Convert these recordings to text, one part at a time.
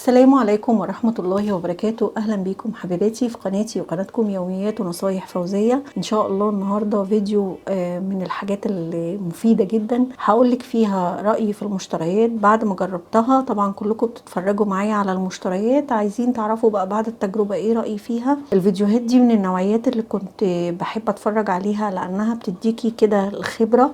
السلام عليكم ورحمة الله وبركاته. أهلا بكم حبيباتي في قناتي وقناتكم يوميات ونصايح فوزية. إن شاء الله النهاردة فيديو من الحاجات المفيدة جدا، هقولك فيها رأيي في المشتريات بعد ما جربتها. طبعا كلكم بتتفرجوا معايا على المشتريات، عايزين تعرفوا بقى بعد التجربة ايه رأيي فيها. الفيديوهات دي من النوعيات اللي كنت بحب اتفرج عليها لأنها بتديكي كده الخبرة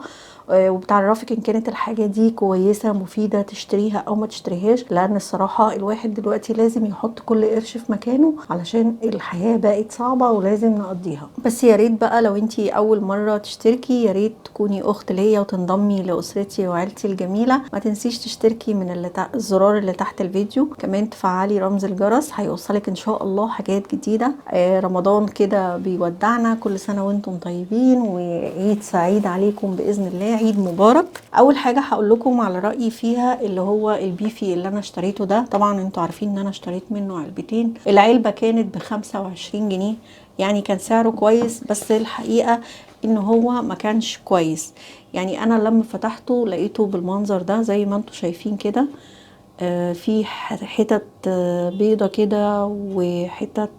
وبتعرفك ان كانت الحاجة دي كويسة مفيدة تشتريها او ما تشتريهاش، لان الصراحة الواحد دلوقتي لازم يحط كل قرش في مكانه علشان الحياة بقت صعبة ولازم نقضيها. بس يا ريت بقى لو انتي اول مرة تشتركي يا ريت تكوني اخت ليا وتنضمي لاسرتي وعيلتي الجميلة. ما تنسيش تشتركي من الزرار اللي تحت الفيديو، كمان تفعلي رمز الجرس هيوصلك ان شاء الله حاجات جديدة. رمضان كده بيودعنا، كل سنة وانتم طيبين وعيد سعيد عليكم بإذن الله، عيد مبارك. اول حاجه هقول لكم على رايي فيها اللي هو البيفي اللي انا اشتريته ده. طبعا انتوا عارفين ان انا اشتريت منه علبتين، العلبه كانت ب25 جنيه، يعني كان سعره كويس، بس الحقيقه ان هو ما كانش كويس. يعني انا لما فتحته لقيته بالمنظر ده زي ما انتوا شايفين كده. في حتت بيضه كده وحتت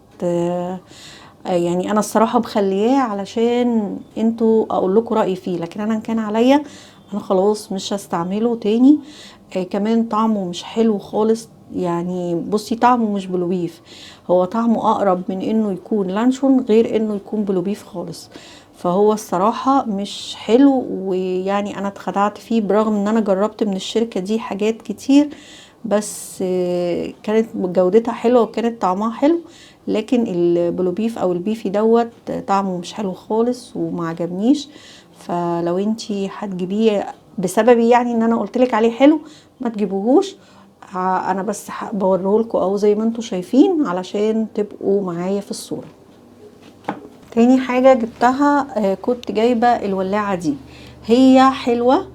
يعني انا الصراحه مخلياه علشان انتوا اقول لكم رايي فيه، لكن انا كان عليا انا خلاص مش هستعمله تاني. كمان طعمه مش حلو خالص، يعني بصي طعمه مش بلوبيف، هو طعمه اقرب من انه يكون لانشون غير انه يكون بلوبيف خالص. فهو الصراحة مش حلو، ويعني انا اتخدعت فيه برغم ان انا جربت من الشركة دي حاجات كتير، بس كانت جودتها حلوة وكانت طعمها حلو، لكن البلوبيف او البيفي دوت طعمه مش حلو خالص وما عجبنيش. فلو انتي هتجيبيه بسببي يعني ان انا قلتلك عليه حلو ما تجيبوهوش. انا بس بوريهولكوا اهو زي ما انتوا شايفين علشان تبقوا معايا في الصورة. تاني حاجة جبتها كنت جايبة الولاعة دي، هي حلوة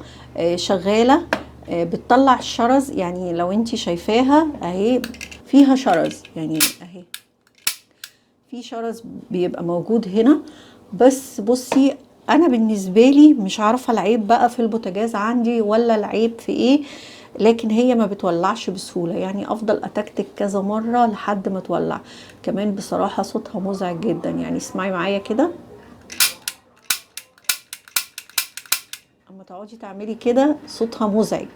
شغالة بتطلع الشرز. يعني لو انتي شايفاها اهي فيها شرز، يعني اهي في شرز بيبقى موجود هنا. بس بصي انا بالنسبه لي مش عارفه العيب بقى في البوتاجاز عندي ولا العيب في ايه، لكن هي ما بتولعش بسهوله، يعني افضل اتكتك كذا مره لحد ما تولع. كمان بصراحه صوتها مزعج جدا، يعني اسمعي معايا كده اما تقعدي تعملي كده صوتها مزعج،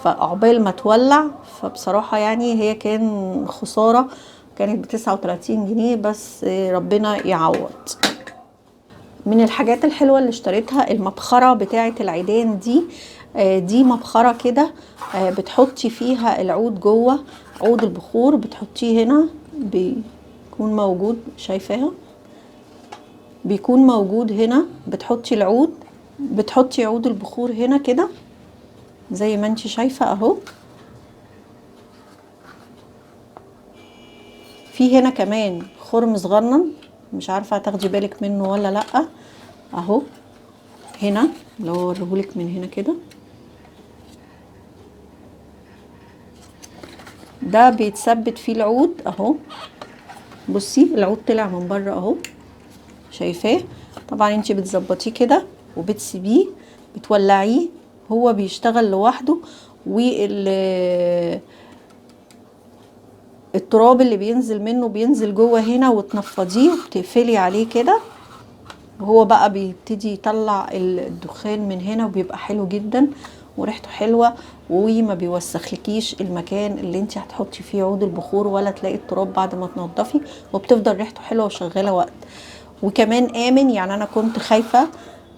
فعقبال ما تولع. فبصراحة يعني هي كان خسارة، كانت ب39 جنيه، بس ربنا يعوض. من الحاجات الحلوة اللي اشتريتها المبخرة بتاعة العيدان دي. دي مبخرة كده بتحطي فيها العود جوه، عود البخور بتحطيه هنا بيكون موجود، شايفاها بيكون موجود هنا. بتحطي العود، بتحطي عود البخور هنا كده زي ما انتي شايفة اهو. في هنا كمان خرم صغنن، مش عارفة هتاخدي بالك منه ولا لأ، اهو هنا لو اوريهولك من هنا كده، ده بيتثبت فيه العود اهو. بصي العود طلع من بره اهو، شايفاه؟ طبعا انتي بتظبطيه كده وبتسيبيه، بتولعيه هو بيشتغل لوحده، التراب اللي بينزل منه بينزل جوه هنا وتنفضيه وتقفلي عليه كده، وهو بقى بيبتدي يطلع الدخان من هنا وبيبقى حلو جدا وريحته حلوه، وما بيوسخلكيش المكان اللي انت هتحطي فيه عود البخور ولا تلاقي التراب بعد ما تنضفي، وبتفضل ريحته حلوه وشغاله وقت. وكمان امن، يعني انا كنت خايفه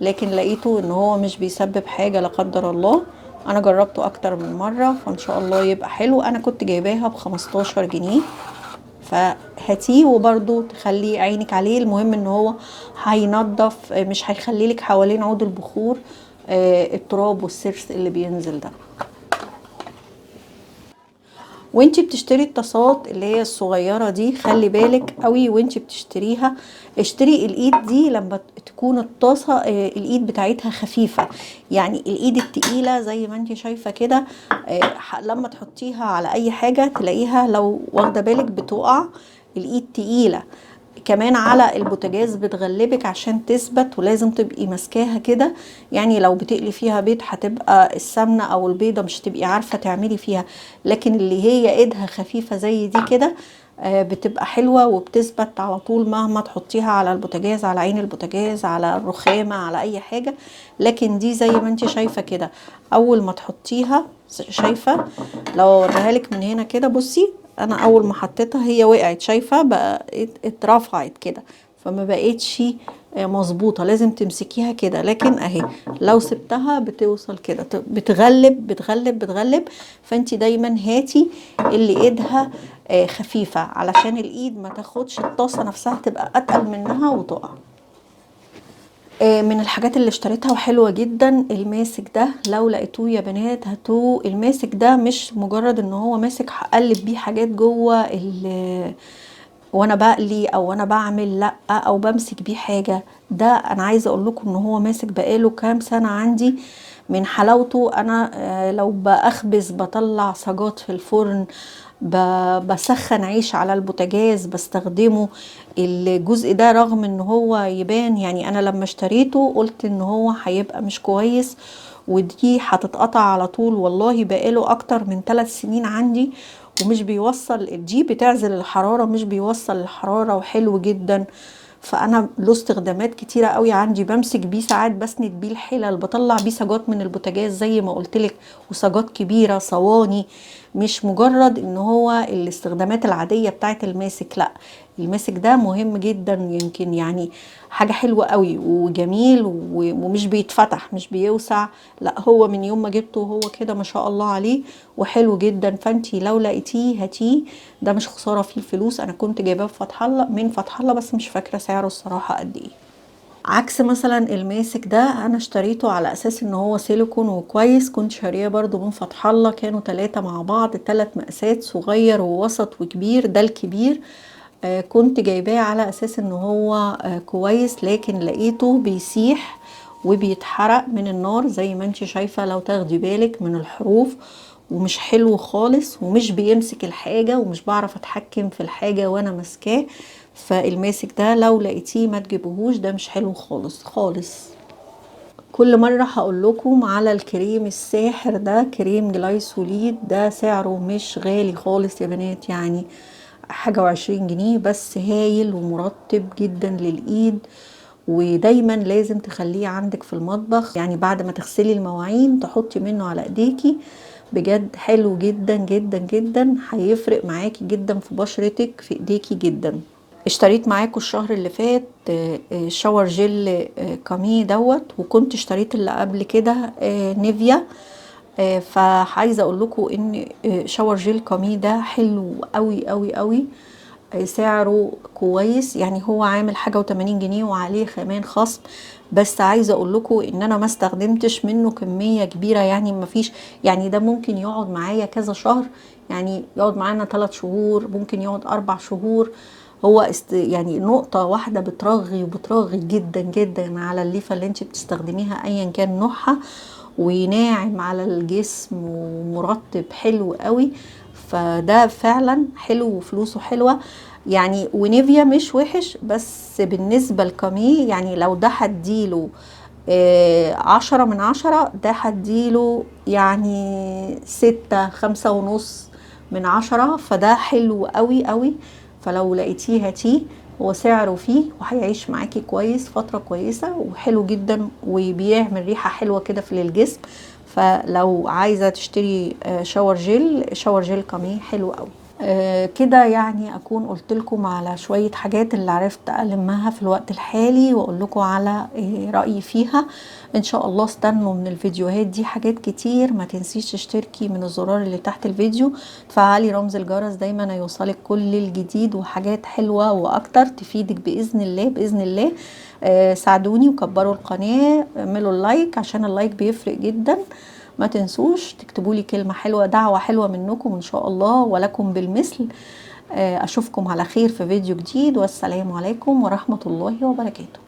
لكن لقيته ان هو مش بيسبب حاجه لا قدر الله. انا جربته اكتر من مره فان شاء الله يبقى حلو. انا كنت جايباها ب15 جنيه، فهاتيه وبرضو تخلي عينك عليه. المهم ان هو هينضف، مش هيخلي لك حوالين عود البخور التراب والسرس اللي بينزل ده. وانتي بتشتري الطاسات اللي هي الصغيرة دي خلي بالك قوي وانتي بتشتريها، اشتري الايد دي لما تكون الطاسة الايد بتاعتها خفيفة، يعني الايد التقيلة زي ما انتي شايفة كده لما تحطيها على اي حاجة تلاقيها لو واخدة بالك بتقع. الايد تقيلة كمان على البوتاجاز بتغلبك عشان تثبت، ولازم تبقي ماسكاها كده. يعني لو بتقلي فيها بيض هتبقى السمنه او البيضه مش تبقي عارفه تعملي فيها، لكن اللي هي ايدها خفيفه زي دي كده بتبقى حلوه وبتثبت على طول مهما تحطيها على البوتاجاز، على عين البوتاجاز، على الرخامه، على اي حاجه. لكن دي زي ما انت شايفه كده، اول ما تحطيها شايفه، لو اوريها لك من هنا كده، بصي انا اول ما حطيتها هي وقعت، شايفه بقى اترفعت كده، فما بقتش مظبوطه. لازم تمسكيها كده، لكن اهي لو سبتها بتوصل كده، بتغلب بتغلب بتغلب. فانت دايما هاتي اللي ايدها خفيفه، علشان الايد ما تاخدش الطاسه نفسها تبقى اتقل منها وتقع. من الحاجات اللي اشتريتها وحلوة جدا الماسك ده، لو لقيتوه يا بنات هاتوه. الماسك ده مش مجرد ان هو ماسك هقلب بيه حاجات جوه وانا بقلي او وانا بعمل، لا، او بمسك بيه حاجة. ده انا عايزة اقول لكم ان هو ماسك بقاله كام سنة عندي. من حلاوته انا لو بخبز بطلع صاجات في الفرن، بسخن عيش على البوتاجاز بستخدمه. الجزء ده رغم ان هو يبان، يعني انا لما اشتريته قلت ان هو هيبقى مش كويس ودي هتتقطع على طول، والله بقاله اكتر من 3 سنين عندي ومش بيوصل، دي بتعزل الحرارة مش بيوصل الحرارة وحلو جدا. فانا له استخدامات كتيره قوي عندي، بمسك بيه ساعات بسند بيه الحلل، بطلع بيه صاجات من البوتاجاز زي ما قلتلك، وصاجات كبيره، صواني. مش مجرد ان هو الاستخدامات العاديه بتاعت الماسك، لا، الماسك ده مهم جدا. يمكن يعني حاجه حلوه قوي وجميل ومش بيتفتح مش بيوسع، لا، هو من يوم ما جبته هو كده ما شاء الله عليه وحلو جدا. فانتي لو لقيتيه هاتيه، ده مش خساره فيه الفلوس. انا كنت جايباه في فتح الله، من فتح الله، بس مش فاكره سعره الصراحه قد ايه. عكس مثلا الماسك ده انا اشتريته على اساس ان هو سيليكون وكويس، كنت شاريه برضو من فتح الله، كانوا 3 مع بعض، 3 مقاسات، صغير ووسط وكبير. ده الكبير كنت جايباه على اساس ان هو كويس، لكن لقيته بيسيح وبيتحرق من النار زي ما انت شايفه، لو تاخدي بالك من الحروف، ومش حلو خالص، ومش بيمسك الحاجه، ومش بعرف اتحكم في الحاجه وانا ماسكاه. فالماسك ده لو لقيتيه ما تجيبوهوش، ده مش حلو خالص خالص. كل مرة هقول لكم على الكريم الساحر ده، كريم جلايسوليد ده سعره مش غالي خالص يا بنات، يعني حاجة وعشرين جنيه بس، هايل ومرطب جدا للإيد. ودايما لازم تخليه عندك في المطبخ، يعني بعد ما تغسلي المواعين تحطي منه على ايديكي، بجد حلو جدا جدا جدا، هيفرق معاكي جدا في بشرتك في ايديكي جدا. اشتريت معاكم الشهر اللي فات شاور جل كامي دوت، وكنت اشتريت اللي قبل كده نيفيا. فعايزه اقول لكم ان شاور جل كامي ده حلو قوي قوي قوي. سعره كويس، يعني هو عامل حاجه و80 جنيه وعليه كمان خصم. بس عايزه اقول لكم ان انا ما استخدمتش منه كميه كبيره، يعني ما فيش، يعني ده ممكن يقعد معايا كذا شهر، يعني يقعد معانا 3 شهور، ممكن يقعد 4 شهور. هو يعني نقطة واحدة بترغي وبترغي جدا جدا على الليفة اللي انت بتستخدميها ايا كان نوعها، ويناعم على الجسم ومرطب حلو قوي. فده فعلا حلو وفلوسه حلوة يعني. ونيفيا مش وحش، بس بالنسبة لكامي يعني لو ده هديله 10 من 10، ده هديله يعني 6 5.5 من 10. فده حلو قوي قوي. فلو لقيتيه هاتيه، هو سعره فيه وهيعيش معاكي كويس فترة كويسة وحلو جدا، وبيعمل ريحة حلوة كده في الجسم. فلو عايزة تشتري شاور جيل كامي حلو قوي. كده يعني اكون قلت لكم على شوية حاجات اللي عرفت المها في الوقت الحالي، واقول لكم على رأيي فيها. ان شاء الله استنوا من الفيديوهات دي حاجات كتير. ما تنسيش تشتركي من الزرار اللي تحت الفيديو، تفعلي رمز الجرس دايما يوصلك كل الجديد وحاجات حلوة واكتر تفيدك باذن الله باذن الله. ساعدوني وكبروا القناة، اعملوا اللايك عشان اللايك بيفرق جدا. ما تنسوش تكتبوا لي كلمة حلوة، دعوة حلوة منكم ان شاء الله، ولكم بالمثل. اشوفكم على خير في فيديو جديد، والسلام عليكم ورحمة الله وبركاته.